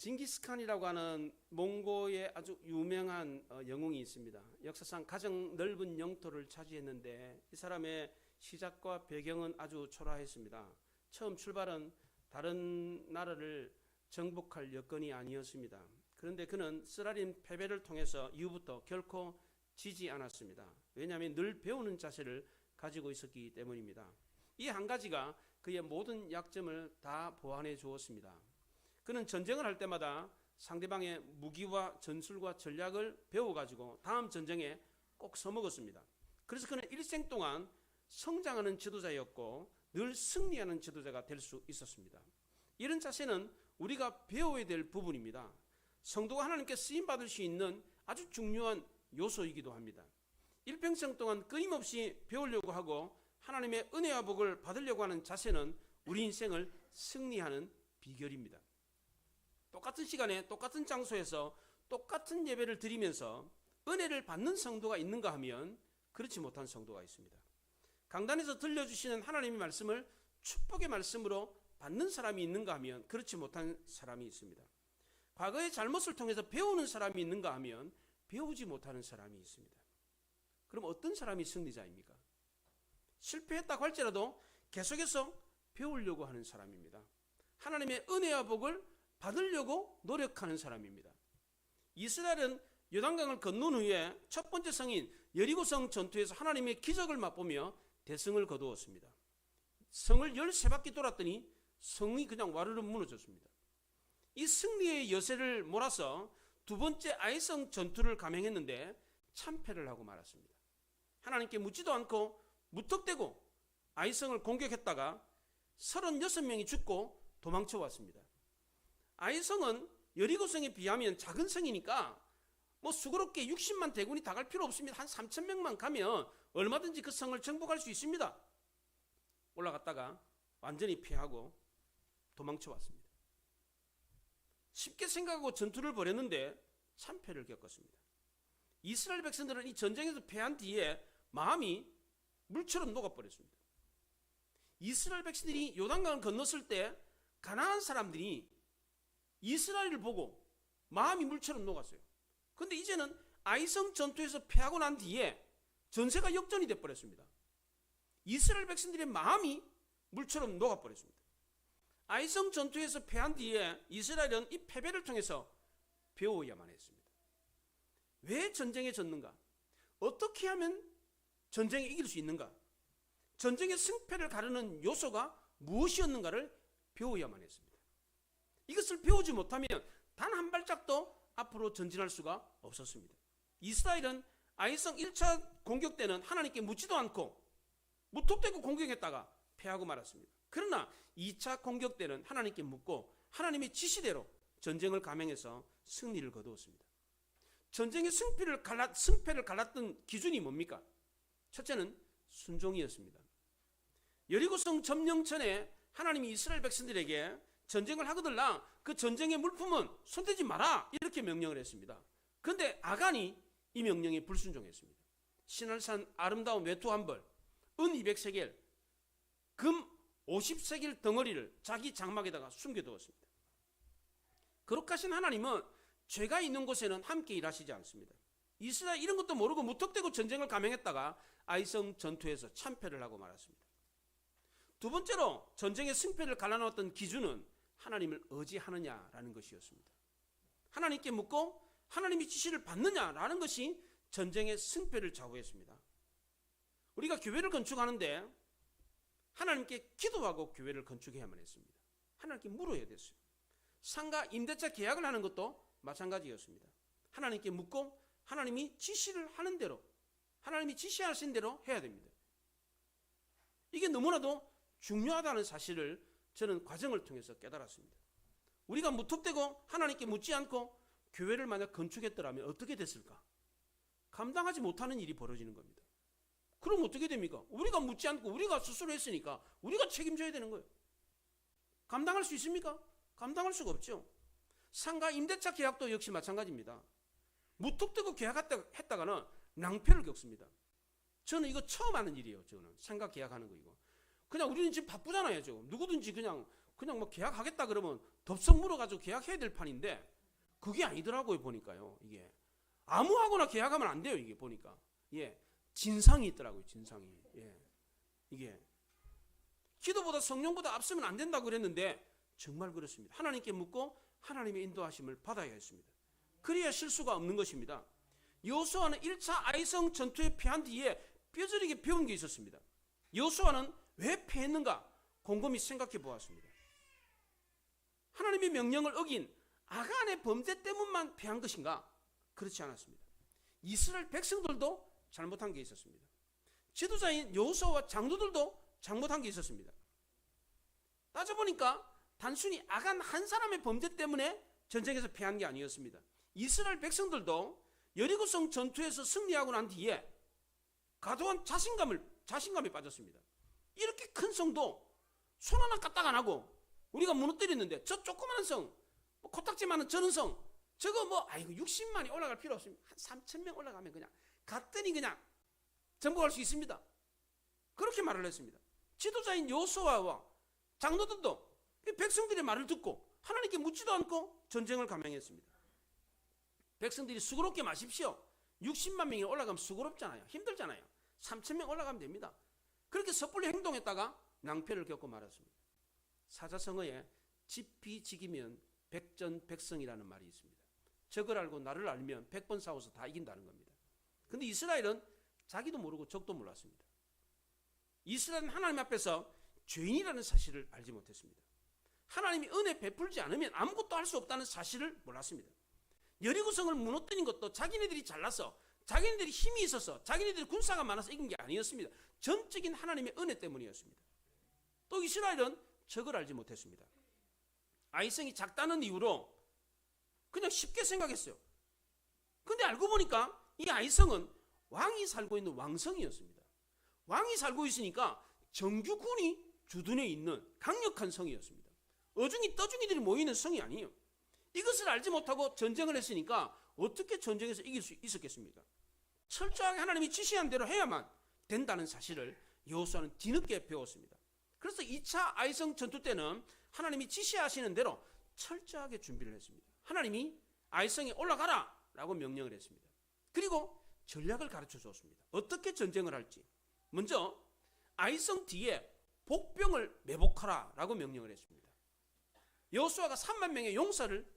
징기스칸이라고 하는 몽고의 아주 유명한 영웅이 있습니다. 역사상 가장 넓은 영토를 차지했는데 이 사람의 시작과 배경은 아주 초라했습니다. 처음 출발은 다른 나라를 정복할 여건이 아니었습니다. 그런데 그는 쓰라린 패배를 통해서 이후부터 결코 지지 않았습니다. 왜냐하면 늘 배우는 자세를 가지고 있었기 때문입니다. 이 한 가지가 그의 모든 약점을 다 보완해 주었습니다. 그는 전쟁을 할 때마다 상대방의 무기와 전술과 전략을 배워가지고 다음 전쟁에 꼭 써먹었습니다. 그래서 그는 일생 동안 성장하는 지도자였고 늘 승리하는 지도자가 될 수 있었습니다. 이런 자세는 우리가 배워야 될 부분입니다. 성도가 하나님께 쓰임받을 수 있는 아주 중요한 요소이기도 합니다. 일평생 동안 끊임없이 배우려고 하고 하나님의 은혜와 복을 받으려고 하는 자세는 우리 인생을 승리하는 비결입니다. 똑같은 시간에 똑같은 장소에서 똑같은 예배를 드리면서 은혜를 받는 성도가 있는가 하면 그렇지 못한 성도가 있습니다. 강단에서 들려주시는 하나님의 말씀을 축복의 말씀으로 받는 사람이 있는가 하면 그렇지 못한 사람이 있습니다. 과거의 잘못을 통해서 배우는 사람이 있는가 하면 배우지 못하는 사람이 있습니다. 그럼 어떤 사람이 승리자입니까? 실패했다고 할지라도 계속해서 배우려고 하는 사람입니다. 하나님의 은혜와 복을 받으려고 노력하는 사람입니다. 이스라엘은 요단강을 건넌 후에 첫 번째 성인 여리고성 전투에서 하나님의 기적을 맛보며 대승을 거두었습니다. 성을 13바퀴 돌았더니 성이 그냥 와르르 무너졌습니다. 이 승리의 여세를 몰아서 두 번째 아이성 전투를 감행했는데 참패를 하고 말았습니다. 하나님께 묻지도 않고 무턱대고 아이성을 공격했다가 36명이 죽고 도망쳐 왔습니다. 아이성은 여리고성에 비하면 작은 성이니까 뭐 수고롭게 60만 대군이 다 갈 필요 없습니다. 한 3,000명만 가면 얼마든지 그 성을 정복할 수 있습니다. 올라갔다가 완전히 패하고 도망쳐 왔습니다. 쉽게 생각하고 전투를 벌였는데 참패를 겪었습니다. 이스라엘 백성들은 이 전쟁에서 패한 뒤에 마음이 물처럼 녹아버렸습니다. 이스라엘 백성들이 요단강을 건넜을 때 가나안 사람들이 이스라엘을 보고 마음이 물처럼 녹았어요. 그런데 이제는 아이성 전투에서 패하고 난 뒤에 전세가 역전이 돼버렸습니다. 이스라엘 백성들의 마음이 물처럼 녹아버렸습니다. 아이성 전투에서 패한 뒤에 이스라엘은 이 패배를 통해서 배워야만 했습니다. 왜 전쟁에 졌는가? 어떻게 하면 전쟁에 이길 수 있는가? 전쟁의 승패를 가르는 요소가 무엇이었는가를 배워야만 했습니다. 이것을 배우지 못하면 단 한 발짝도 앞으로 전진할 수가 없었습니다. 이스라엘은 아이성 1차 공격 때는 하나님께 묻지도 않고 무턱대고 공격했다가 패하고 말았습니다. 그러나 2차 공격 때는 하나님께 묻고 하나님의 지시대로 전쟁을 감행해서 승리를 거두었습니다. 전쟁의 승패를 갈랐던 기준이 뭡니까? 첫째는 순종이었습니다. 여리고성 점령 전에 하나님이 이스라엘 백성들에게 전쟁을 하거들라 그 전쟁의 물품은 손대지 마라 이렇게 명령을 했습니다. 그런데 아간이 이 명령에 불순종했습니다. 신할산 아름다운 외투 한 벌, 은 200세겔, 금 50세겔 덩어리를 자기 장막에다가 숨겨두었습니다. 거룩하신 하나님은 죄가 있는 곳에는 함께 일하시지 않습니다. 이스라엘 이런 것도 모르고 무턱대고 전쟁을 감행했다가 아이성 전투에서 참패를 하고 말았습니다. 두 번째로 전쟁의 승패를 갈라놓았던 기준은 하나님을 의지하느냐라는 것이었습니다. 하나님께 묻고 하나님의 지시를 받느냐라는 것이 전쟁의 승패를 좌우했습니다. 우리가 교회를 건축하는데 하나님께 기도하고 교회를 건축해야만 했습니다. 하나님께 물어야 됐어요. 상가 임대차 계약을 하는 것도 마찬가지였습니다. 하나님께 묻고 하나님이 지시를 하는 대로 하나님이 지시하신 대로 해야 됩니다. 이게 너무나도 중요하다는 사실을 저는 과정을 통해서 깨달았습니다. 우리가 무턱대고 하나님께 묻지 않고 교회를 만약 건축했더라면 어떻게 됐을까? 감당하지 못하는 일이 벌어지는 겁니다. 그럼 어떻게 됩니까? 우리가 묻지 않고 우리가 스스로 했으니까 우리가 책임져야 되는 거예요. 감당할 수 있습니까? 감당할 수가 없죠. 상가 임대차 계약도 역시 마찬가지입니다. 무턱대고 계약했다가는 낭패를 겪습니다. 저는 이거 처음 하는 일이에요. 저는 상가 계약하는 거 이거. 그냥 우리는 지금 바쁘잖아요. 지금 누구든지 그냥 그냥 뭐 계약하겠다 그러면 덥석 물어가지고 계약해야 될 판인데 그게 아니더라고요. 보니까요. 이게 아무하고나 계약하면 안 돼요. 이게 보니까 진상이 있더라고요. 진상이. 이게 기도보다 성령보다 앞서면 안 된다고 그랬는데 정말 그렇습니다. 하나님께 묻고 하나님의 인도하심을 받아야 했습니다. 그래야 실수가 없는 것입니다. 여호수아는 1차 아이성 전투에 패한 뒤에 뼈저리게 배운 게 있었습니다. 여호수아는 왜 패했는가 곰곰이 생각해 보았습니다. 하나님의 명령을 어긴 아간의 범죄 때문만 패한 것인가? 그렇지 않았습니다. 이스라엘 백성들도 잘못한 게 있었습니다. 지도자인 여호수아와 장로들도 잘못한 게 있었습니다. 따져보니까 단순히 아간 한 사람의 범죄 때문에 전쟁에서 패한 게 아니었습니다. 이스라엘 백성들도 여리고성 전투에서 승리하고 난 뒤에 과도한 자신감에 빠졌습니다. 이렇게 큰 성도 손 하나 까딱 안 하고 우리가 무너뜨렸는데 저 조그마한 성, 코딱지만한 저런 성, 저거 아이고 60만이 올라갈 필요 없습니다. 한 3,000명 올라가면 그냥 갔더니 그냥 정복할 수 있습니다. 그렇게 말을 했습니다. 지도자인 여호수아와 장로들도 백성들의 말을 듣고 하나님께 묻지도 않고 전쟁을 감행했습니다. 백성들이 수고롭게 마십시오. 60만 명이 올라가면 수고롭잖아요. 힘들잖아요. 3,000명 올라가면 됩니다. 그렇게 섣불리 행동했다가 낭패를 겪고 말았습니다. 사자성어에 지피지기면 백전백승이라는 말이 있습니다. 적을 알고 나를 알면 100번 싸워서 다 이긴다는 겁니다. 근데 이스라엘은 자기도 모르고 적도 몰랐습니다. 이스라엘은 하나님 앞에서 죄인이라는 사실을 알지 못했습니다. 하나님이 은혜 베풀지 않으면 아무것도 할 수 없다는 사실을 몰랐습니다. 여리고성을 무너뜨린 것도 자기네들이 잘나서 자기네들이 힘이 있어서 자기네들이 군사가 많아서 이긴 게 아니었습니다. 전적인 하나님의 은혜 때문이었습니다. 또 이스라엘은 적을 알지 못했습니다. 아이성이 작다는 이유로 그냥 쉽게 생각했어요. 근데 알고 보니까 이 아이성은 왕이 살고 있는 왕성이었습니다. 왕이 살고 있으니까 정규군이 주둔해 있는 강력한 성이었습니다. 어중이 떠중이들이 모이는 성이 아니에요. 이것을 알지 못하고 전쟁을 했으니까 어떻게 전쟁에서 이길 수 있었겠습니까? 철저하게 하나님이 지시한 대로 해야만 된다는 사실을 여호수아는 뒤늦게 배웠습니다. 그래서 2차 아이성 전투 때는 하나님이 지시하시는 대로 철저하게 준비를 했습니다. 하나님이 아이성에 올라가라 라고 명령을 했습니다. 그리고 전략을 가르쳐 주었습니다. 어떻게 전쟁을 할지. 먼저 아이성 뒤에 복병을 매복하라 라고 명령을 했습니다. 여호수아가 3만 명의 용사를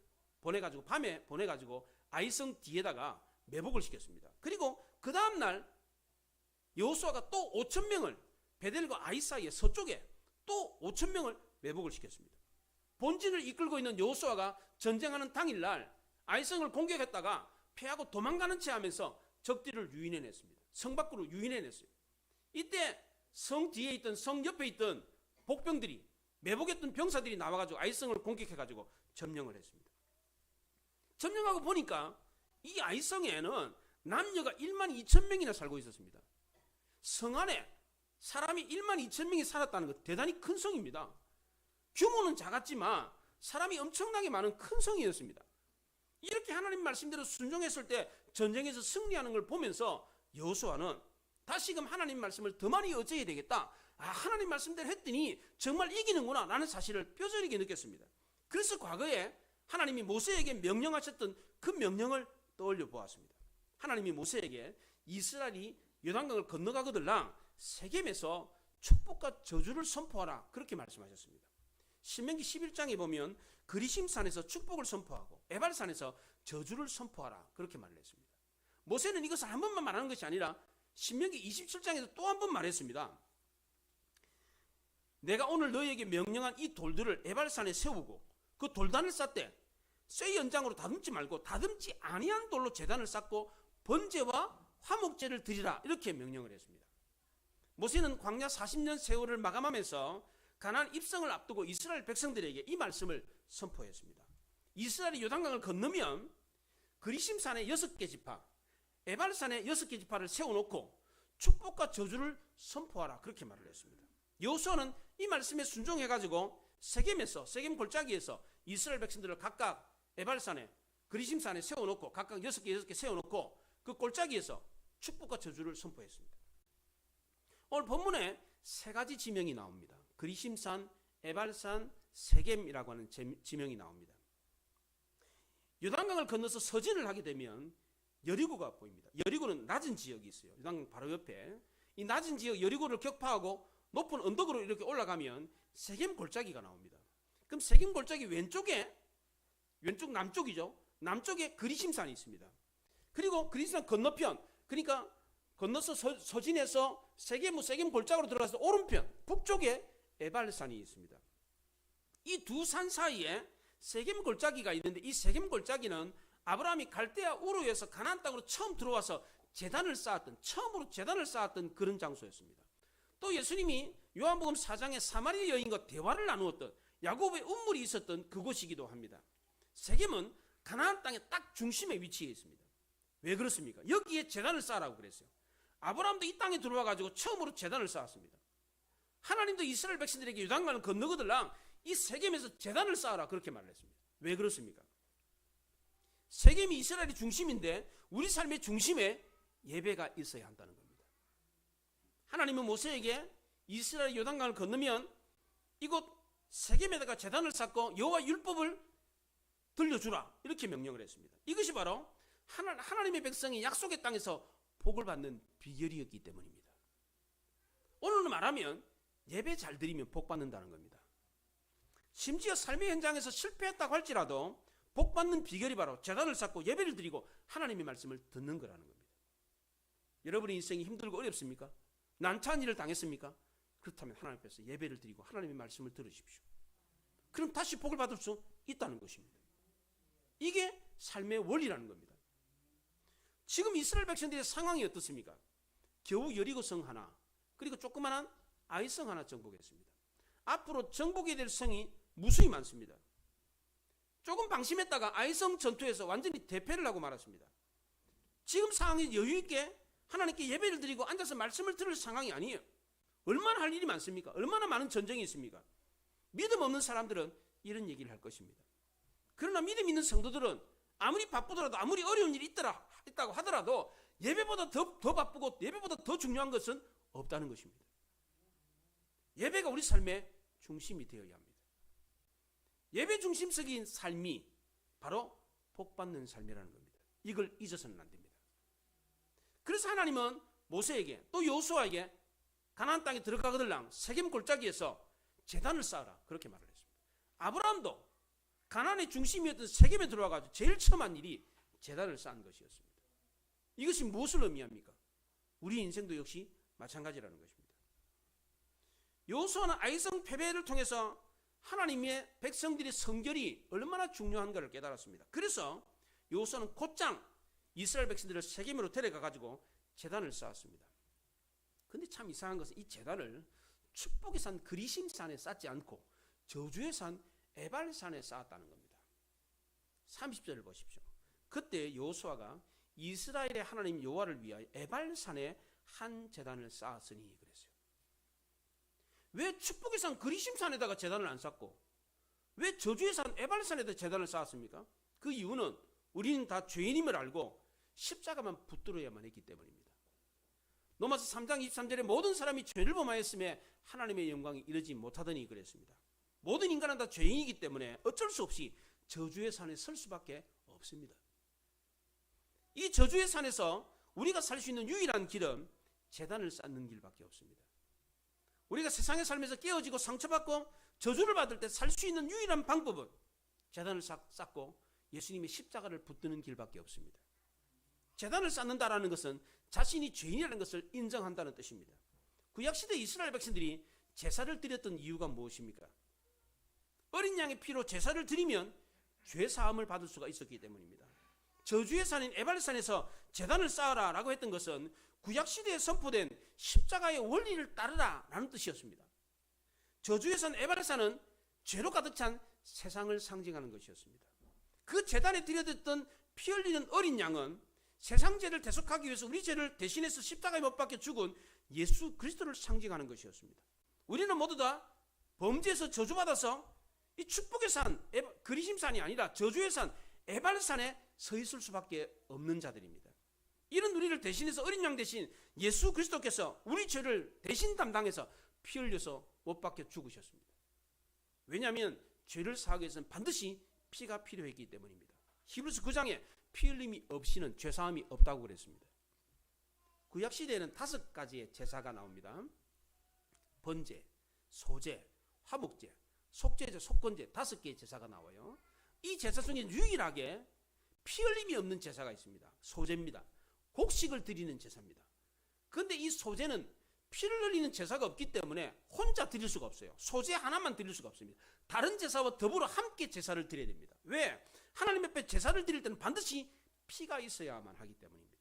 밤에 보내가지고 아이성 뒤에다가 매복을 시켰습니다. 그리고 그 다음날 여호수아가 또 5천 명을 베델과 아이 사이의 서쪽에 또 5천 명을 매복을 시켰습니다. 본진을 이끌고 있는 여호수아가 전쟁하는 당일날 아이성을 공격했다가 패하고 도망가는 채 하면서 적들을 유인해냈습니다. 성 밖으로 유인해냈어요. 이때 성 뒤에 있던 성 옆에 있던 복병들이 매복했던 병사들이 나와가지고 아이성을 공격해가지고 점령을 했습니다. 점령하고 보니까 이 아이성에는 남녀가 1만 2천 명이나 살고 있었습니다. 성 안에 사람이 1만 2천 명이 살았다는 것 대단히 큰 성입니다. 규모는 작았지만 사람이 엄청나게 많은 큰 성이었습니다. 이렇게 하나님 말씀대로 순종했을 때 전쟁에서 승리하는 걸 보면서 여호수아는 다시금 하나님 말씀을 더 많이 어쩌야 되겠다. 하나님 말씀대로 했더니 정말 이기는구나 라는 사실을 뼈저리게 느꼈습니다. 그래서 과거에 하나님이 모세에게 명령하셨던 그 명령을 떠올려 보았습니다. 하나님이 모세에게 이스라엘이 요단강을 건너가거들랑 세겜에서 축복과 저주를 선포하라 그렇게 말씀하셨습니다. 신명기 11장에 보면 그리심산에서 축복을 선포하고 에발산에서 저주를 선포하라 그렇게 말을 했습니다. 모세는 이것을 한 번만 말하는 것이 아니라 신명기 27장에서 또 한 번 말했습니다. 내가 오늘 너희에게 명령한 이 돌들을 에발산에 세우고 그 돌단을 쌓되 쇠 연장으로 다듬지 말고 다듬지 아니한 돌로 제단을 쌓고 번제와 화목제를 드리라 이렇게 명령을 했습니다. 모세는 광야 40년 세월을 마감하면서 가나안 입성을 앞두고 이스라엘 백성들에게 이 말씀을 선포했습니다. 이스라엘이 요단강을 건너면 그리심산에 6개 지파, 에발산에 6개 지파를 세워놓고 축복과 저주를 선포하라 그렇게 말을 했습니다. 여호수아는 이 말씀에 순종해가지고 세겜 골짜기에서 이스라엘 백성들을 각각 에발산에 그리심산에 세워놓고 각각 6개 세워놓고 그 골짜기에서 축복과 저주를 선포했습니다. 오늘 본문에 3가지 지명이 나옵니다. 그리심산, 에발산, 세겜이라고 하는 지명이 나옵니다. 요단강을 건너서 서진을 하게 되면 여리고가 보입니다. 여리고는 낮은 지역이 있어요. 요단강 바로 옆에 이 낮은 지역 여리고를 격파하고 높은 언덕으로 이렇게 올라가면 세겜 골짜기가 나옵니다. 그럼 세겜 골짜기 왼쪽 남쪽이죠. 남쪽에 그리심산이 있습니다. 그리고 그리심산 건너편, 그러니까 건너서 서진에서 세겜 골짜기로 들어가서 오른편 북쪽에 에발산이 있습니다. 이 두 산 사이에 세겜 골짜기가 있는데, 이 세겜 골짜기는 아브라함이 갈대아 우르에서 가나안 땅으로 처음 들어와서 처음으로 제단을 쌓았던 그런 장소였습니다. 또 예수님이 요한복음 4장에 사마리아 여인과 대화를 나누었던 야곱의 운물이 있었던 그곳이기도 합니다. 세겜은 가나안 땅의 딱 중심에 위치해 있습니다. 왜 그렇습니까? 여기에 제단을 쌓으라고 그랬어요. 아브라함도 이 땅에 들어와 가지고 처음으로 제단을 쌓았습니다. 하나님도 이스라엘 백성들에게 요단강을 건너거들랑 이 세겜에서 제단을 쌓아라 그렇게 말을 했습니다. 왜 그렇습니까? 세겜이 이스라엘의 중심인데 우리 삶의 중심에 예배가 있어야 한다는 겁니다. 하나님은 모세에게 이스라엘 요단강을 건너면 이곳 세겜에다가 제단을 쌓고 여호와 율법을 들려주라 이렇게 명령을 했습니다. 이것이 바로 하나님의 백성이 약속의 땅에서 복을 받는 비결이었기 때문입니다. 오늘은 말하면 예배 잘 드리면 복 받는다는 겁니다. 심지어 삶의 현장에서 실패했다고 할지라도 복 받는 비결이 바로 제단을 쌓고 예배를 드리고 하나님의 말씀을 듣는 거라는 겁니다. 여러분의 인생이 힘들고 어렵습니까? 난처한 일을 당했습니까? 그렇다면 하나님 앞에서 예배를 드리고 하나님의 말씀을 들으십시오. 그럼 다시 복을 받을 수 있다는 것입니다. 이게 삶의 원리라는 겁니다. 지금 이스라엘 백성들의 상황이 어떻습니까? 겨우 여리고성 하나, 그리고 조그마한 아이성 하나 정복했습니다. 앞으로 정복이 될 성이 무수히 많습니다. 조금 방심했다가 아이성 전투에서 완전히 대패를 하고 말았습니다. 지금 상황이 여유 있게 하나님께 예배를 드리고 앉아서 말씀을 들을 상황이 아니에요. 얼마나 할 일이 많습니까? 얼마나 많은 전쟁이 있습니까? 믿음 없는 사람들은 이런 얘기를 할 것입니다. 그러나 믿음 있는 성도들은 아무리 바쁘더라도, 아무리 어려운 일이 있다고 하더라도 예배보다 더 바쁘고 예배보다 더 중요한 것은 없다는 것입니다. 예배가 우리 삶의 중심이 되어야 합니다. 예배 중심적인 삶이 바로 복받는 삶이라는 겁니다. 이걸 잊어서는 안 됩니다. 그래서 하나님은 모세에게 또 여호수아에게 가나안 땅에 들어가거들랑 세겜 골짜기에서 제단을 쌓으라 그렇게 말을 했습니다. 아브라함도 가나안의 중심이었던 세겜에 들어와가지고 제일 처음 한 일이 제단을 쌓은 것이었습니다. 이것이 무엇을 의미합니까? 우리 인생도 역시 마찬가지라는 것입니다. 여호수아는 아이성 패배를 통해서 하나님의 백성들의 성결이 얼마나 중요한가를 깨달았습니다. 그래서 여호수아는 곧장 이스라엘 백성들을 세겜으로 데려가가지고 제단을 쌓았습니다. 그런데 참 이상한 것은 이 제단을 축복의 산 그리심산에 쌓지 않고 저주의 산 에발산에 쌓았다는 겁니다. 30절을 보십시오. 그때 여호수아가 이스라엘의 하나님 여호와를 위하여 에발산에 한 제단을 쌓았으니 그랬어요. 왜 축복의 산 그리심산에다가 제단을 안 쌓고 왜 저주의 산 에발산에다 제단을 쌓았습니까? 그 이유는 우리는 다 죄인임을 알고 십자가만 붙들어야만 했기 때문입니다. 로마서 3장 23절에 모든 사람이 죄를 범하였음에 하나님의 영광이 이르지 못하더니 그랬습니다. 모든 인간은 다 죄인이기 때문에 어쩔 수 없이 저주의 산에 설 수밖에 없습니다. 이 저주의 산에서 우리가 살 수 있는 유일한 길은 제단을 쌓는 길밖에 없습니다. 우리가 세상에 살면서 깨어지고 상처받고 저주를 받을 때 살 수 있는 유일한 방법은 제단을 쌓고 예수님의 십자가를 붙드는 길밖에 없습니다. 제단을 쌓는다라는 것은 자신이 죄인이라는 것을 인정한다는 뜻입니다. 구약시대 이스라엘 백성들이 제사를 드렸던 이유가 무엇입니까? 어린 양의 피로 제사를 드리면 죄사함을 받을 수가 있었기 때문입니다. 저주의 산인 에발산에서 제단을 쌓아라 라고 했던 것은 구약시대에 선포된 십자가의 원리를 따르라 라는 뜻이었습니다. 저주의 산 에발산은 죄로 가득 찬 세상을 상징하는 것이었습니다. 그 제단에 드려졌던 피 흘리는 어린 양은 세상 죄를 대속하기 위해서 우리 죄를 대신해서 십자가에 못 박혀 죽은 예수 그리스도를 상징하는 것이었습니다. 우리는 모두 다 범죄에서 저주받아서 이 축복의 산 그리심산이 아니라 저주의 산 에발산에 서 있을 수밖에 없는 자들입니다. 이런 우리를 대신해서 어린 양 대신 예수 그리스도께서 우리 죄를 대신 담당해서 피 흘려서 못 박혀 죽으셨습니다. 왜냐하면 죄를 사하기 위해서는 반드시 피가 필요했기 때문입니다. 히브리서 9장에 피 흘림이 없이는 죄사함이 없다고 그랬습니다. 구약시대에는 5가지의 제사가 나옵니다. 번제, 소제, 화목제, 속죄제, 속건제 5개의 제사가 나와요. 이 제사 중에 유일하게 피 흘림이 없는 제사가 있습니다. 소제입니다. 곡식을 드리는 제사입니다. 그런데 이 소제는 피를 흘리는 제사가 없기 때문에 혼자 드릴 수가 없어요. 소제 하나만 드릴 수가 없습니다. 다른 제사와 더불어 함께 제사를 드려야 됩니다. 왜? 하나님 앞에 제사를 드릴 때는 반드시 피가 있어야만 하기 때문입니다.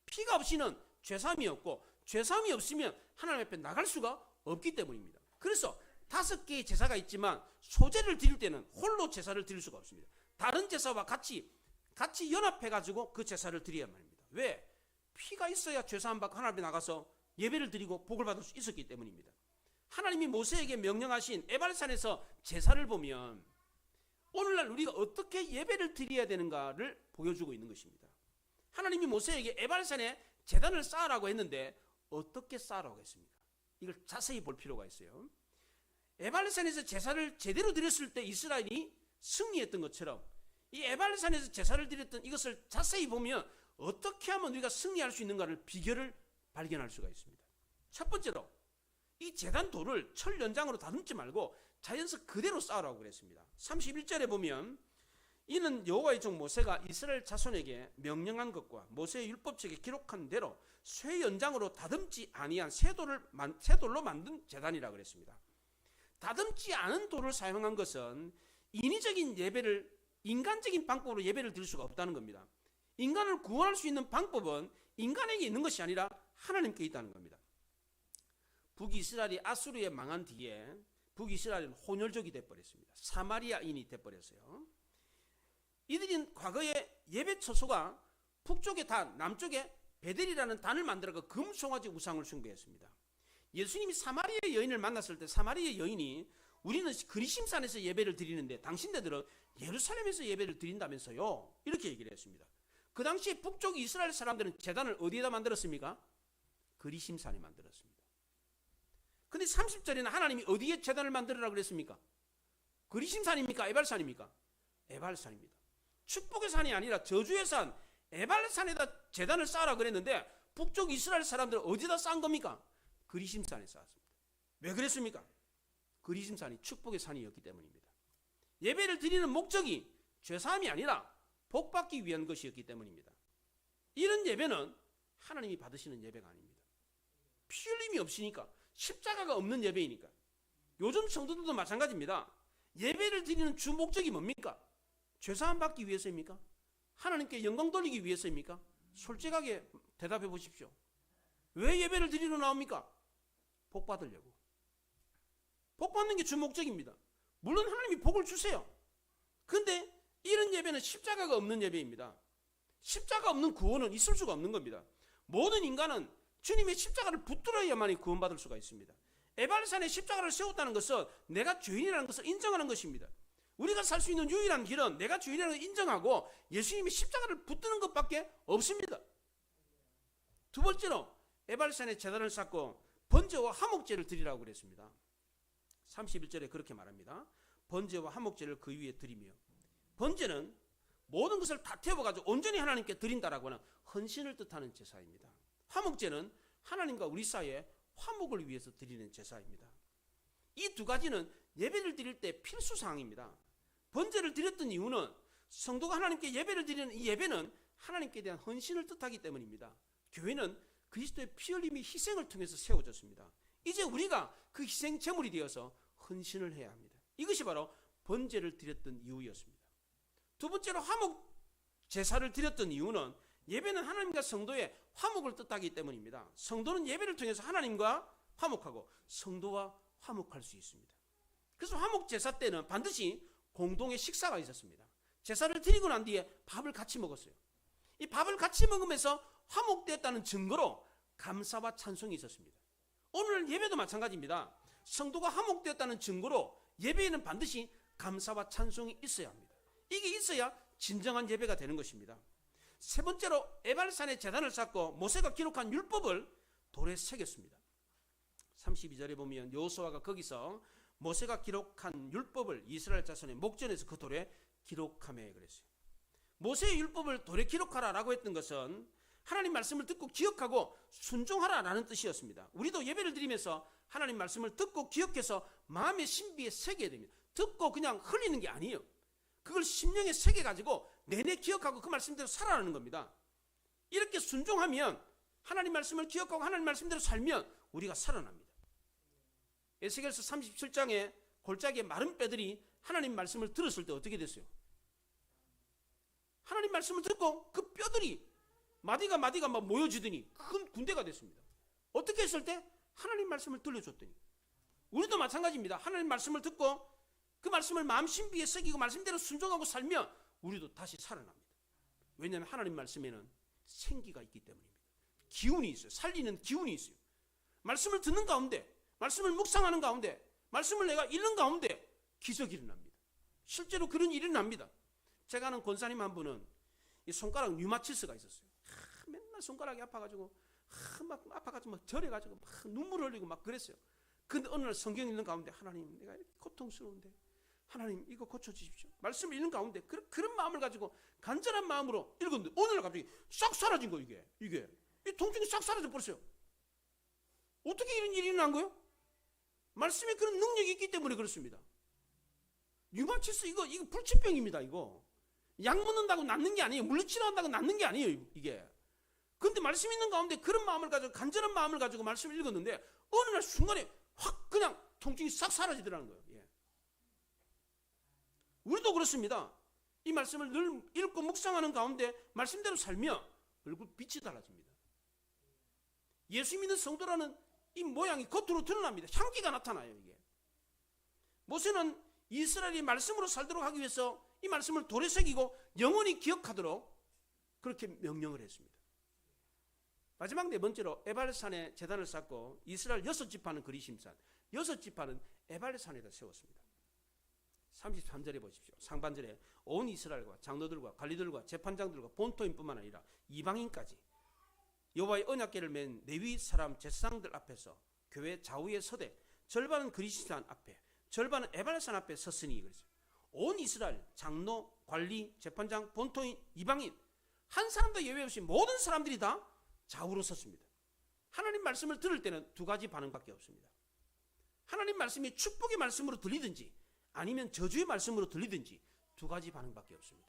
피가 없이는 죄사함이 없고, 죄사함이 없으면 하나님 앞에 나갈 수가 없기 때문입니다. 그래서 5개의 제사가 있지만 소제를 드릴 때는 홀로 제사를 드릴 수가 없습니다. 다른 제사와 같이 연합해가지고 그 제사를 드려야만 합니다. 왜? 피가 있어야 죄사함 받고 하나님 앞에 나가서 예배를 드리고 복을 받을 수 있었기 때문입니다. 하나님이 모세에게 명령하신 에발산에서 제사를 보면 오늘날 우리가 어떻게 예배를 드려야 되는가를 보여주고 있는 것입니다. 하나님이 모세에게 에발산에 제단을 쌓으라고 했는데 어떻게 쌓으라고 했습니까? 이걸 자세히 볼 필요가 있어요. 에발산에서 제사를 제대로 드렸을 때 이스라엘이 승리했던 것처럼 이 에발산에서 제사를 드렸던 이것을 자세히 보면 어떻게 하면 우리가 승리할 수 있는가를 비결을 발견할 수가 있습니다. 첫 번째로 이 제단 돌을 철 연장으로 다듬지 말고 자연석 그대로 쌓으라고 그랬습니다. 31절에 보면 이는 여호와의 종 모세가 이스라엘 자손에게 명령한 것과 모세의 율법책에 기록한 대로 쇠 연장으로 다듬지 아니한 새 돌로 만든 제단이라 그랬습니다. 다듬지 않은 돌을 사용한 것은 인위적인 예배를 인간적인 방법으로 예배를 드릴 수가 없다는 겁니다. 인간을 구원할 수 있는 방법은 인간에게 있는 것이 아니라 하나님께 있다는 겁니다. 북이스라엘이 아수르에 망한 뒤에 북이스라엘은 혼혈족이 되어버렸습니다. 사마리아인이 되어버렸어요. 이들은 과거에 예배 처소가 북쪽에 단, 남쪽에 베델이라는 단을 만들어서 금송아지 우상을 숭배했습니다. 예수님이 사마리아 여인을 만났을 때 사마리아 여인이 우리는 그리심산에서 예배를 드리는데 당신네들은 예루살렘에서 예배를 드린다면서요, 이렇게 얘기를 했습니다. 그 당시에 북쪽 이스라엘 사람들은 제단을 어디에다 만들었습니까? 그리심산에 만들었습니다. 근데 30절에는 하나님이 어디에 제단을 만들으라고 그랬습니까? 그리심산입니까? 에발산입니까? 에발산입니다. 축복의 산이 아니라 저주의 산 에발산에다 제단을 쌓으라고 그랬는데 북쪽 이스라엘 사람들은 어디다 쌓은 겁니까? 그리심산에 쌓았습니다. 왜 그랬습니까? 그리심산이 축복의 산이었기 때문입니다. 예배를 드리는 목적이 죄사함이 아니라 복받기 위한 것이었기 때문입니다. 이런 예배는 하나님이 받으시는 예배가 아닙니다. 피 흘림이 없으니까, 십자가가 없는 예배이니까. 요즘 성도들도 마찬가지입니다. 예배를 드리는 주 목적이 뭡니까? 죄사함 받기 위해서입니까? 하나님께 영광 돌리기 위해서입니까? 솔직하게 대답해 보십시오. 왜 예배를 드리러 나옵니까? 복 받으려고. 복 받는 게 주 목적입니다. 물론 하나님이 복을 주세요. 그런데 이런 예배는 십자가가 없는 예배입니다. 십자가 없는 구원은 있을 수가 없는 겁니다. 모든 인간은 주님의 십자가를 붙들어야만이 구원받을 수가 있습니다. 에발산에 십자가를 세웠다는 것은 내가 죄인이라는 것을 인정하는 것입니다. 우리가 살 수 있는 유일한 길은 내가 죄인이라는 걸 인정하고 예수님의 십자가를 붙드는 것밖에 없습니다. 두 번째로 에발산에 제단을 쌓고 번제와 화목제를 드리라고 그랬습니다. 31절에 그렇게 말합니다. 번제와 화목제를 그 위에 드리며, 번제는 모든 것을 다 태워가지고 온전히 하나님께 드린다라고 하는 헌신을 뜻하는 제사입니다. 화목제는 하나님과 우리 사이에 화목을 위해서 드리는 제사입니다. 이 두 가지는 예배를 드릴 때 필수사항입니다. 번제를 드렸던 이유는 성도가 하나님께 예배를 드리는 이 예배는 하나님께 대한 헌신을 뜻하기 때문입니다. 교회는 그리스도의 피 흘림이 희생을 통해서 세워졌습니다. 이제 우리가 그 희생 제물이 되어서 헌신을 해야 합니다. 이것이 바로 번제를 드렸던 이유였습니다. 두 번째로 화목 제사를 드렸던 이유는 예배는 하나님과 성도의 화목을 뜻하기 때문입니다. 성도는 예배를 통해서 하나님과 화목하고 성도와 화목할 수 있습니다. 그래서 화목 제사 때는 반드시 공동의 식사가 있었습니다. 제사를 드리고 난 뒤에 밥을 같이 먹었어요. 이 밥을 같이 먹으면서 화목되었다는 증거로 감사와 찬송이 있었습니다. 오늘 예배도 마찬가지입니다. 성도가 화목되었다는 증거로 예배에는 반드시 감사와 찬송이 있어야 합니다. 이게 있어야 진정한 예배가 되는 것입니다. 세 번째로 에발산에 제단을 쌓고 모세가 기록한 율법을 돌에 새겼습니다. 32절에 보면 여호수아가 거기서 모세가 기록한 율법을 이스라엘 자손의 목전에서 그 돌에 기록하며 그랬어요. 모세의 율법을 돌에 기록하라라고 했던 것은 하나님 말씀을 듣고 기억하고 순종하라라는 뜻이었습니다. 우리도 예배를 드리면서 하나님 말씀을 듣고 기억해서 마음의 신비에 새겨야 됩니다. 듣고 그냥 흘리는 게 아니에요. 그걸 심령에 새겨가지고 내내 기억하고 그 말씀대로 살아가는 겁니다. 이렇게 순종하면, 하나님 말씀을 기억하고 하나님 말씀대로 살면 우리가 살아납니다. 에스겔서 37장에 골짜기에 마른 뼈들이 하나님 말씀을 들었을 때 어떻게 됐어요? 하나님 말씀을 듣고 그 뼈들이 마디가 막 모여지더니 큰 군대가 됐습니다. 어떻게 했을 때? 하나님 말씀을 들려줬더니. 우리도 마찬가지입니다. 하나님 말씀을 듣고 그 말씀을 마음 신비에 새기고 말씀대로 순종하고 살면 우리도 다시 살아납니다. 왜냐하면 하나님 말씀에는 생기가 있기 때문입니다. 기운이 있어요. 살리는 기운이 있어요. 말씀을 듣는 가운데, 말씀을 묵상하는 가운데, 말씀을 내가 읽는 가운데 기적이 일어납니다. 실제로 그런 일이 일어납니다. 제가 아는 권사님 한 분은 이 손가락 류마티스가 있었어요. 맨날 손가락이 아파가지고 막 아파가지고 막 절해가지고 막 눈물 흘리고 막 그랬어요. 근데 어느 날 성경 읽는 가운데, 하나님 내가 이렇게 고통스러운데 하나님 이거 고쳐주십시오. 말씀을 읽는 가운데 그런 마음을 가지고 간절한 마음으로 읽었는데 어느 날 갑자기 싹 사라진 거예요. 이게 이 통증이 싹 사라져 버렸어요. 어떻게 이런 일이 일어난 거예요? 말씀에 그런 능력이 있기 때문에 그렇습니다. 류마티스 이거 불치병입니다. 이거 약 먹는다고 낫는 게 아니에요. 물리치료한다고 낫는 게 아니에요. 이게. 근데 말씀 있는 가운데 그런 마음을 가지고, 간절한 마음을 가지고 말씀을 읽었는데 어느 날 순간에 확 그냥 통증이 싹 사라지더라는 거예요. 예. 우리도 그렇습니다. 이 말씀을 늘 읽고 묵상하는 가운데 말씀대로 살면 얼굴 빛이 달라집니다. 예수 믿는 성도라는 이 모양이 겉으로 드러납니다. 향기가 나타나요. 이게. 모세는 이스라엘이 말씀으로 살도록 하기 위해서 이 말씀을 돌에 새기고 영원히 기억하도록 그렇게 명령을 했습니다. 마지막 네 번째로 에발산에 제단을 쌓고 이스라엘 6지파는 그리심산, 6지파는 에발산에다 세웠습니다. 33절에 보십시오. 상반절에 온 이스라엘과 장로들과 관리들과 재판장들과 본토인뿐만 아니라 이방인까지 여호와의 언약궤를 맨 레위 사람 제사장들 앞에서 교회 좌우에 서되 절반은 그리심산 앞에, 절반은 에발산 앞에 섰으니 그랬어요. 온 이스라엘 장로, 관리, 재판장, 본토인, 이방인 한 사람도 예외 없이 모든 사람들이 다 좌우로 섰습니다. 하나님 말씀을 들을 때는 두 가지 반응밖에 없습니다. 하나님 말씀이 축복의 말씀으로 들리든지 아니면 저주의 말씀으로 들리든지 두 가지 반응밖에 없습니다.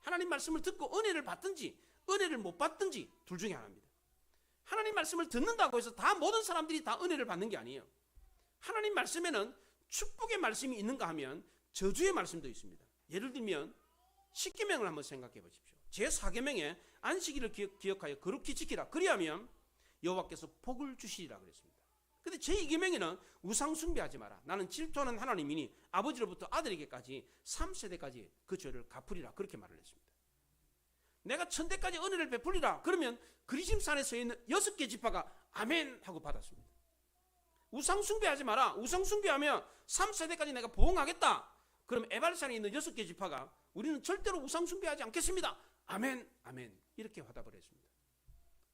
하나님 말씀을 듣고 은혜를 받든지 은혜를 못 받든지 둘 중에 하나입니다. 하나님 말씀을 듣는다고 해서 다 모든 사람들이 다 은혜를 받는 게 아니에요. 하나님 말씀에는 축복의 말씀이 있는가 하면 저주의 말씀도 있습니다. 예를 들면 십계명을 한번 생각해 보십시오. 제4계명에 안식일을 기억하여 거룩히 지키라. 그리하면 여호와께서 복을 주시리라 그랬습니다. 근데 제2계명에는 우상 숭배하지 마라. 나는 질투하는 하나님이니 아버지로부터 아들에게까지 3세대까지 그 죄를 갚으리라. 그렇게 말을 했습니다. 내가 천대까지 은혜를 베풀리라. 그러면 그리심산에 서 있는 6개 지파가 아멘 하고 받았습니다. 우상 숭배하지 마라. 우상 숭배하면 3세대까지 내가 보응하겠다. 그럼 에발산에 있는 6개 지파가 우리는 절대로 우상 숭배하지 않겠습니다. 아멘, 아멘. 이렇게 화답을 했습니다.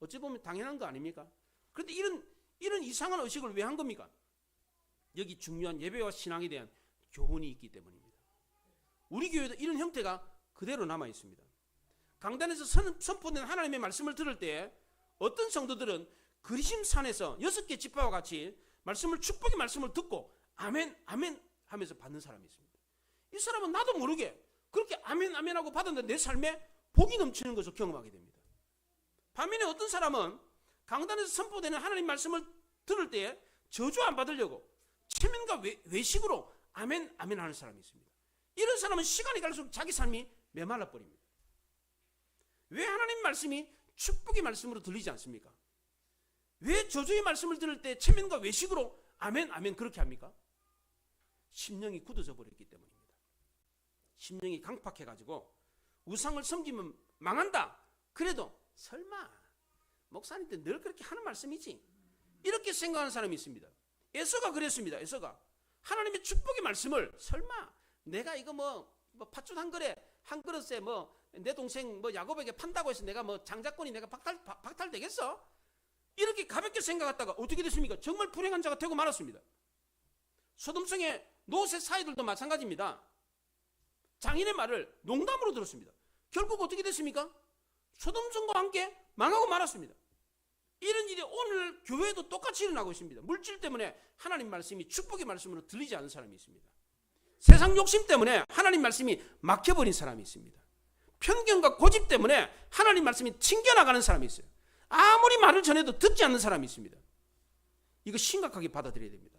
어찌 보면 당연한 거 아닙니까? 그런데 이런 이상한 의식을 왜 한 겁니까? 여기 중요한 예배와 신앙에 대한 교훈이 있기 때문입니다. 우리 교회도 이런 형태가 그대로 남아 있습니다. 강단에서 선포된 하나님의 말씀을 들을 때 어떤 성도들은 그리심산에서 6개 지파와 같이 말씀을, 축복의 말씀을 듣고 아멘, 아멘 하면서 받는 사람이 있습니다. 이 사람은 나도 모르게 그렇게 아멘, 아멘 하고 받았는데 내 삶에 복이 넘치는 것을 경험하게 됩니다. 반면에 어떤 사람은 강단에서 선포되는 하나님 말씀을 들을 때 저주 안 받으려고 체면과 외식으로 아멘, 아멘 하는 사람이 있습니다. 이런 사람은 시간이 갈수록 자기 삶이 메말라 버립니다. 왜 하나님 말씀이 축복의 말씀으로 들리지 않습니까? 왜 저주의 말씀을 들을 때 체면과 외식으로 아멘, 아멘 그렇게 합니까? 심령이 굳어져 버렸기 때문입니다. 심령이 강팍해가지고 우상을 섬기면 망한다. 그래도 설마 목사님들 늘 그렇게 하는 말씀이지 이렇게 생각하는 사람이 있습니다. 에서가 그랬습니다. 에서가 하나님의 축복의 말씀을 설마 내가 이거 뭐 팥죽 한 그릇에 뭐 내 동생 뭐 야곱에게 판다고 해서 내가 뭐 장자권이 내가 박탈되겠어? 이렇게 가볍게 생각했다가 어떻게 됐습니까? 정말 불행한 자가 되고 말았습니다. 소돔성의 노세 사이들도 마찬가지입니다. 장인의 말을 농담으로 들었습니다. 결국 어떻게 됐습니까? 소돔성과 함께 망하고 말았습니다. 이런 일이 오늘 교회도 똑같이 일어나고 있습니다. 물질 때문에 하나님 말씀이 축복의 말씀으로 들리지 않는 사람이 있습니다. 세상 욕심 때문에 하나님 말씀이 막혀버린 사람이 있습니다. 편견과 고집 때문에 하나님 말씀이 튕겨나가는 사람이 있어요. 아무리 말을 전해도 듣지 않는 사람이 있습니다. 이거 심각하게 받아들여야 됩니다.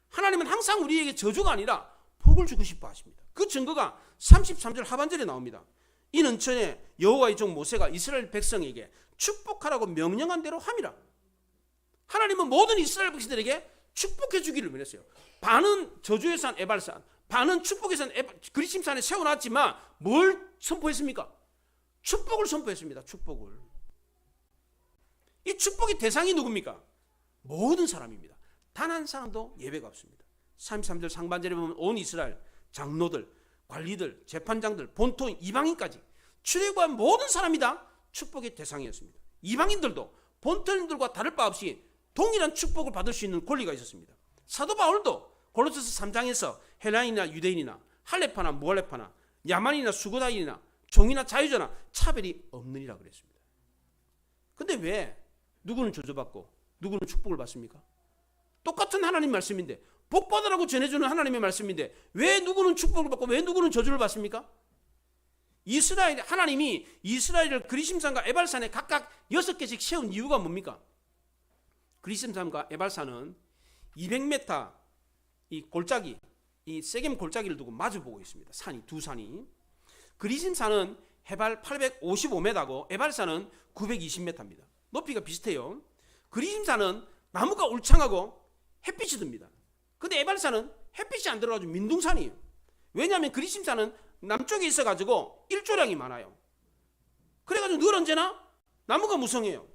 하나님은 항상 우리에게 저주가 아니라 복을 주고 싶어 하십니다. 그 증거가 33절 하반절에 나옵니다. 이는 전에 여호와의 종 모세가 이스라엘 백성에게 축복하라고 명령한 대로 함이라. 하나님은 모든 이스라엘 백성들에게 축복해 주기를 원했어요. 반은 저주의 산 에발산, 반은 축복의 산 그리심산에 세워놨지만 뭘 선포했습니까? 축복을 선포했습니다. 축복을. 이 축복의 대상이 누굽니까? 모든 사람입니다. 단 한 사람도 예외가 없습니다. 33절 상반절에 보면 온 이스라엘 장로들, 관리들, 재판장들, 본토인, 이방인까지 출애굽한 모든 사람이 다 축복의 대상이었습니다. 이방인들도 본토인들과 다를 바 없이 동일한 축복을 받을 수 있는 권리가 있었습니다. 사도 바울도 골로새서 3장에서 헬라인이나 유대인이나 할레파나 무할레파나 야만이나 수고다인이나 종이나 자유자나 차별이 없느니라 그랬습니다. 근데 왜 누구는 저주받고 누구는 축복을 받습니까? 똑같은 하나님 말씀인데, 복 받으라고 전해주는 하나님의 말씀인데 왜 누구는 축복을 받고 왜 누구는 저주를 받습니까? 하나님이 이스라엘을 그리심산과 에발산에 각각 6개씩 세운 이유가 뭡니까? 그리심산과 에발산은 200m 이 골짜기, 이 세겜 골짜기를 두고 마주보고 있습니다. 산이, 두 산이. 그리심산은 해발 855m고 에발산은 920m입니다. 높이가 비슷해요. 그리심산은 나무가 울창하고 햇빛이 듭니다. 근데 에발산은 햇빛이 안 들어가지고 민둥산이에요. 왜냐하면 그리심산은 남쪽에 있어가지고 일조량이 많아요. 그래가지고 늘 언제나 나무가 무성해요.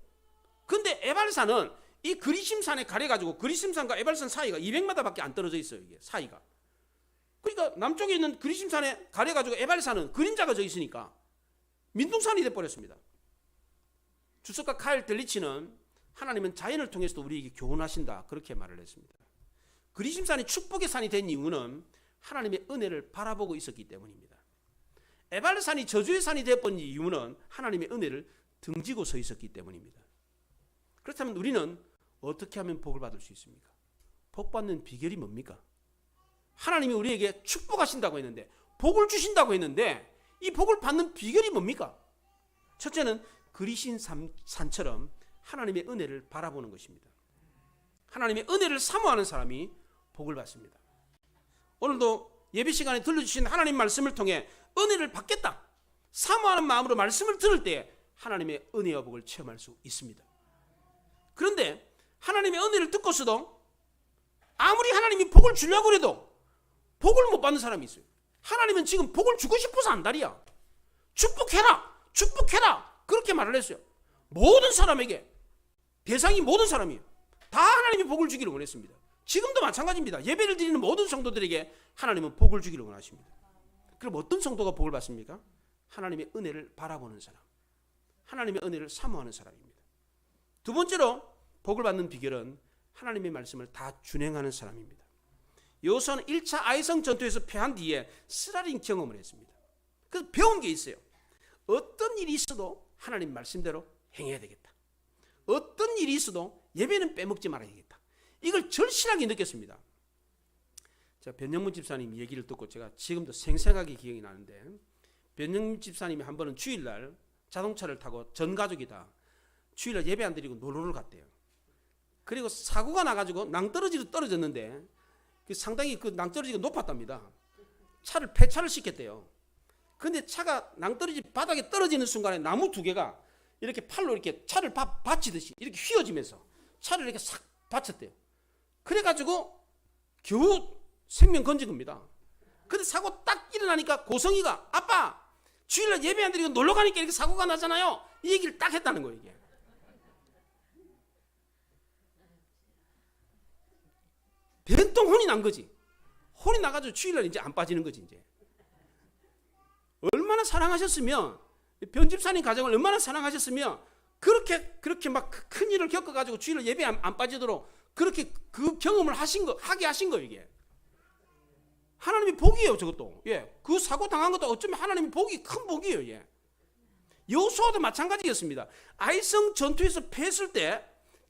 근데 에발산은 이 그리심산에 가려가지고 그리심산과 에발산 사이가 200m밖에 안 떨어져 있어요. 이게 사이가. 그러니까 남쪽에 있는 그리심산에 가려가지고 에발산은 그림자가 져 있으니까 민둥산이 돼버렸습니다. 주석가 카일 델리치는 하나님은 자연을 통해서도 우리에게 교훈하신다, 그렇게 말을 했습니다. 그리심산이 축복의 산이 된 이유는 하나님의 은혜를 바라보고 있었기 때문입니다. 에발산이 저주의 산이 되어버린 이유는 하나님의 은혜를 등지고 서 있었기 때문입니다. 그렇다면 우리는 어떻게 하면 복을 받을 수 있습니까? 복 받는 비결이 뭡니까? 하나님이 우리에게 축복하신다고 했는데, 복을 주신다고 했는데, 이 복을 받는 비결이 뭡니까? 첫째는 그리심산처럼 하나님의 은혜를 바라보는 것입니다. 하나님의 은혜를 사모하는 사람이 복을 받습니다. 오늘도 예배 시간에 들려주신 하나님 말씀을 통해 은혜를 받겠다, 사모하는 마음으로 말씀을 들을 때 하나님의 은혜와 복을 체험할 수 있습니다. 그런데 하나님의 은혜를 듣고서도 아무리 하나님이 복을 주려고 해도 복을 못 받는 사람이 있어요. 하나님은 지금 복을 주고 싶어서 안달이야. 축복해라, 축복해라, 그렇게 말을 했어요. 모든 사람에게, 대상이 모든 사람이에요. 다 하나님이 복을 주기를 원했습니다. 지금도 마찬가지입니다. 예배를 드리는 모든 성도들에게 하나님은 복을 주기를 원하십니다. 그럼 어떤 성도가 복을 받습니까? 하나님의 은혜를 바라보는 사람, 하나님의 은혜를 사모하는 사람입니다. 두 번째로 복을 받는 비결은 하나님의 말씀을 다 준행하는 사람입니다. 여호수아는 1차 아이성 전투에서 패한 뒤에 쓰라린 경험을 했습니다. 그래서 배운 게 있어요. 어떤 일이 있어도 하나님 말씀대로 행해야 되겠다. 어떤 일이 있어도 예배는 빼먹지 말아야 되겠다. 이걸 절실하게 느꼈습니다. 제가 변영문 집사님 얘기를 듣고 제가 지금도 생생하게 기억이 나는데, 변영문 집사님이 한 번은 주일날 자동차를 타고 전 가족이 다 주일날 예배 안 드리고 놀러를 갔대요. 그리고 사고가 나가지고 낭떠러지로 떨어졌는데 상당히 그 낭떠러지가 높았답니다. 차를 폐차를 시켰대요. 근데 차가 낭떠러지 바닥에 떨어지는 순간에 나무 두 개가 이렇게 팔로 이렇게 차를 받치듯이 이렇게 휘어지면서 차를 이렇게 싹 받쳤대요. 그래가지고 겨우 생명 건진 겁니다. 근데 사고 딱 일어나니까 고성이가 아빠 주일날 예배 안 드리고 놀러 가니까 이렇게 사고가 나잖아요, 이 얘기를 딱 했다는 거예요. 이게 변통 혼이 난 거지. 혼이 나가지고 주일날 이제 안 빠지는 거지. 이제 얼마나 사랑하셨으면, 변집사님 가정을 얼마나 사랑하셨으면 그렇게 막 큰 일을 겪어가지고 주일날 예배 안 빠지도록 그렇게 그 경험을 하게 하신 거예요. 이게 하나님의 복이에요. 저것도 그 사고 당한 것도 어쩌면 하나님의 복이 큰 복이에요. 여호수아도 마찬가지였습니다. 아이성 전투에서 패했을 때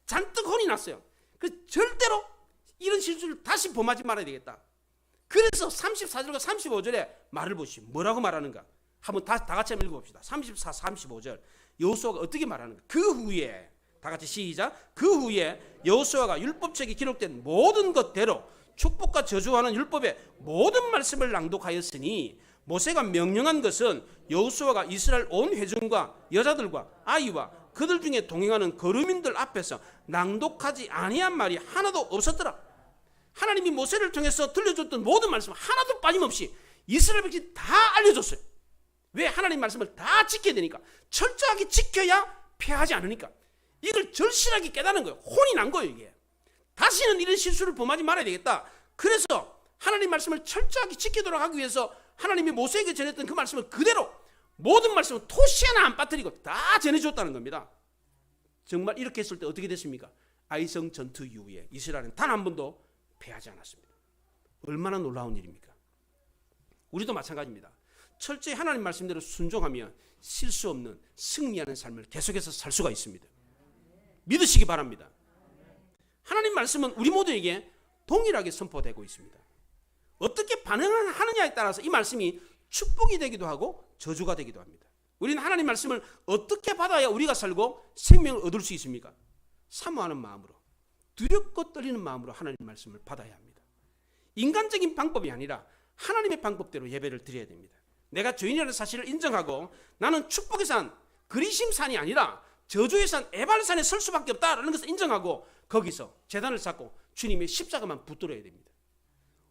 잔뜩 혼이 났어요. 그 절대로 이런 실수를 다시 범하지 말아야 되겠다. 그래서 34절과 35절에 말을 보시오. 뭐라고 말하는가? 한번 다 같이 한번 읽어봅시다. 34, 35절 여호수아가 어떻게 말하는가? 그 후에 다 같이 시작. 그 후에 여호수아가 율법책에 기록된 모든 것대로 축복과 저주하는 율법의 모든 말씀을 낭독하였으니 모세가 명령한 것은 여호수아가 이스라엘 온 회중과 여자들과 아이와 그들 중에 동행하는 거류민들 앞에서 낭독하지 아니한 말이 하나도 없었더라. 하나님이 모세를 통해서 들려줬던 모든 말씀 하나도 빠짐없이 이스라엘 백성 다 알려줬어요. 왜? 하나님 말씀을 다 지켜야 되니까. 철저하게 지켜야 패하지 않으니까. 이걸 절실하게 깨닫는 거예요. 혼이 난 거예요. 이게 다시는 이런 실수를 범하지 말아야 되겠다. 그래서 하나님 말씀을 철저하게 지키도록 하기 위해서 하나님이 모세에게 전했던 그 말씀을 그대로 모든 말씀을 토시 하나 안 빠뜨리고 다 전해줬다는 겁니다. 정말 이렇게 했을 때 어떻게 됐습니까? 아이성 전투 이후에 이스라엘은 단 한 번도 패하지 않았습니다. 얼마나 놀라운 일입니까? 우리도 마찬가지입니다. 철저히 하나님 말씀대로 순종하면 실수 없는 승리하는 삶을 계속해서 살 수가 있습니다. 믿으시기 바랍니다. 하나님 말씀은 우리 모두에게 동일하게 선포되고 있습니다. 어떻게 반응하느냐에 따라서 이 말씀이 축복이 되기도 하고 저주가 되기도 합니다. 우리는 하나님 말씀을 어떻게 받아야 우리가 살고 생명을 얻을 수 있습니까? 사모하는 마음으로, 두렵고 떨리는 마음으로 하나님 말씀을 받아야 합니다. 인간적인 방법이 아니라 하나님의 방법대로 예배를 드려야 됩니다. 내가 죄인이라는 사실을 인정하고 나는 축복의 산, 그리심산이 아니라 저주의 산, 에발산에 설 수밖에 없다라는 것을 인정하고 거기서 제단을 쌓고 주님의 십자가만 붙들어야 됩니다.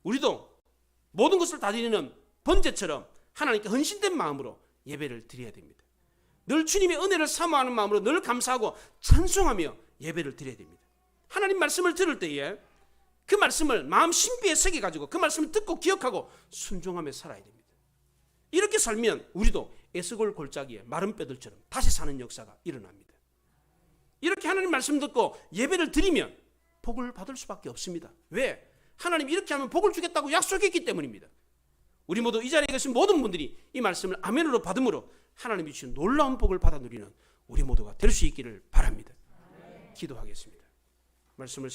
우리도 모든 것을 다 드리는 번제처럼 하나님께 헌신된 마음으로 예배를 드려야 됩니다. 늘 주님의 은혜를 사모하는 마음으로 늘 감사하고 찬송하며 예배를 드려야 됩니다. 하나님 말씀을 들을 때에 그 말씀을 마음 신비에 새겨가지고 그 말씀을 듣고 기억하고 순종하며 살아야 됩니다. 이렇게 살면 우리도 에스골 골짜기에 마른 뼈들처럼 다시 사는 역사가 일어납니다. 이렇게 하나님 말씀 듣고 예배를 드리면 복을 받을 수밖에 없습니다. 왜? 하나님 이렇게 하면 복을 주겠다고 약속했기 때문입니다. 우리 모두 이 자리에 계신 모든 분들이 이 말씀을 아멘으로 받음으로 하나님이 주신 놀라운 복을 받아 누리는 우리 모두가 될 수 있기를 바랍니다. 기도하겠습니다. 말씀을